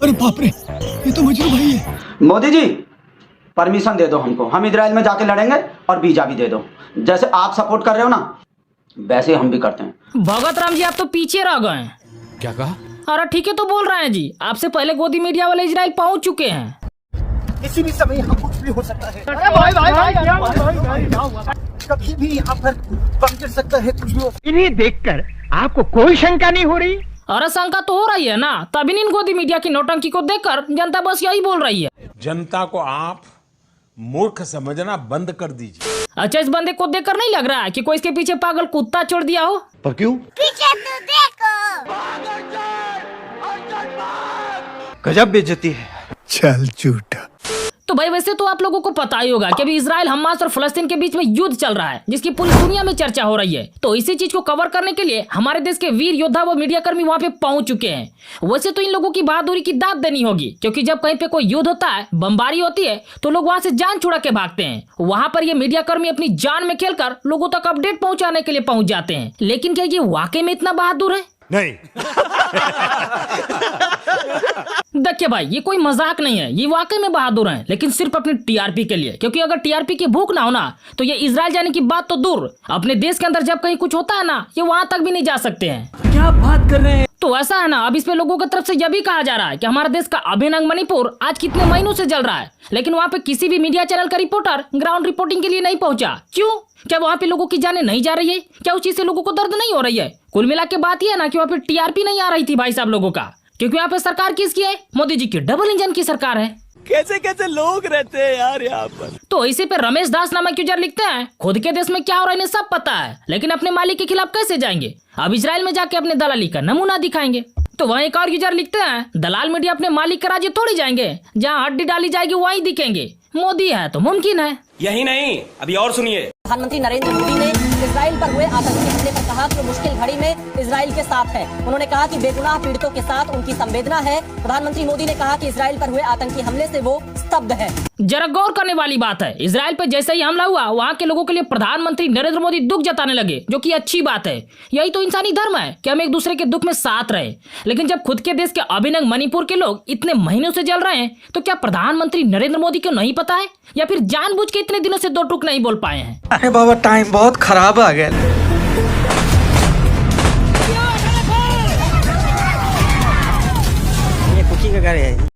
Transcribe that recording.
अरे बाप रे, ये तो मजनू भाई है। मोदी जी परमिशन दे दो हमको, हम इजराइल में जाके लड़ेंगे और वीजा भी दे दो। जैसे आप सपोर्ट कर रहे हो ना, वैसे हम भी करते हैं। भगत राम जी आप तो पीछे रह गए हैं। क्या कहा? अरे ठीक है तो बोल रहे हैं जी, आपसे पहले गोदी मीडिया वाले इजराइल पहुंच चुके हैं। किसी भी समय यहाँ कुछ भी हो सकता है। कभी भी यहाँ पर बम गिर सकता है, कुछ भी हो। इन्हें देखकर आपको कोई शंका नहीं हो रही? अरे शंका तो हो रही है ना, तभी इन गोदी मीडिया की नौटंकी को देखकर जनता बस यही बोल रही है। जनता को आप मूर्ख समझना बंद कर दीजिए। अच्छा, इस बंदे को देखकर नहीं लग रहा है कि कोई इसके पीछे पागल कुत्ता छोड़ दिया हो? पर क्यों? पीछे तो देखो। गजब बेइज्जती है। चल झूठा। तो भाई वैसे तो आप लोगों को पता ही होगा कि अभी इजराइल हमास और फलस्तीन के बीच में युद्ध चल रहा है, जिसकी पूरी दुनिया में चर्चा हो रही है। तो इसी चीज को कवर करने के लिए हमारे देश के वीर योद्धा व मीडिया कर्मी वहाँ पे पहुंच चुके हैं। वैसे तो इन लोगों की बहादुरी की दाद देनी होगी, क्योंकि जब कहीं पे कोई युद्ध होता है, बमबारी होती है, तो लोग वहाँ से जान छुड़ा के भागते हैं। वहाँ पर ये मीडिया कर्मी अपनी जान में खेलकर लोगों तक अपडेट पहुँचाने के लिए पहुँच जाते हैं। लेकिन क्या ये वाकई में इतना बहादुर है? नहीं। देखिए भाई, ये कोई मजाक नहीं है, ये वाकई में बहादुर हैं, लेकिन सिर्फ अपनी टीआरपी के लिए। क्योंकि अगर टीआरपी की भूख ना हो ना, तो ये इजराइल जाने की बात तो दूर, अपने देश के अंदर जब कहीं कुछ होता है ना, ये वहां तक भी नहीं जा सकते हैं। क्या बात कर रहे हैं? तो ऐसा है ना, अब इस पे लोगों की तरफ से यह भी कहा जा रहा है कि हमारे देश का अभिनव मणिपुर आज कितने महीनों से जल रहा है, लेकिन वहाँ पे किसी भी मीडिया चैनल का रिपोर्टर ग्राउंड रिपोर्टिंग के लिए नहीं पहुंचा। क्यों? क्या वहाँ पे लोगों की जानें नहीं जा रही है? क्या उस चीज से लोगों को दर्द नहीं हो रही है? कुल मिला के बात यह है ना कि वहाँ पे टीआरपी नहीं आ रही थी भाई साहब लोगों का, क्योंकि यहाँ पे सरकार किसकी है? मोदी जी की डबल इंजन की सरकार है। कैसे कैसे लोग रहते हैं यार यहाँ पर। तो इसी पे रमेश दास नामक यूजर लिखते हैं, खुद के देश में क्या हो रहा है इन्हें सब पता है, लेकिन अपने मालिक के खिलाफ कैसे जाएंगे? अब इजराइल में जाके अपने दलाली का नमूना दिखाएंगे। तो वहीं एक और यूजर लिखते हैं, दलाल मीडिया अपने मालिक के राज्य थोड़ी जाएंगे, जहाँ हड्डी डाली जाएगी वहीं दिखेंगे। मोदी है तो मुमकिन है। यही नहीं, अभी और सुनिए। प्रधानमंत्री नरेंद्र मोदी ने इजराइल पर हुए आतंकी हमले पर कहा कि वो मुश्किल घड़ी में इजराइल के साथ है। उन्होंने कहा कि बेगुनाह पीड़ितों के साथ उनकी संवेदना है। प्रधानमंत्री मोदी ने कहा कि इजराइल पर हुए आतंकी हमले से वो स्तब्ध है। जरा गौर करने वाली बात है, इजराइल पे जैसे ही हमला हुआ, वहाँ के लोगों के लिए प्रधानमंत्री नरेंद्र मोदी दुख जताने लगे, जो कि अच्छी बात है। यही तो इंसानी धर्म है कि हम एक दूसरे के दुख में साथ रहे। लेकिन जब खुद के देश के अभिनव मणिपुर के लोग इतने महीनों से जल रहे हैं, तो क्या प्रधानमंत्री नरेंद्र मोदी को नहीं पता है, या फिर जानबूझ के इतने दिनों से दो टूक नहीं बोल पाए हैं? अरे बाबा, टाइम बहुत खराब आ गया। ये कुकी का घर है।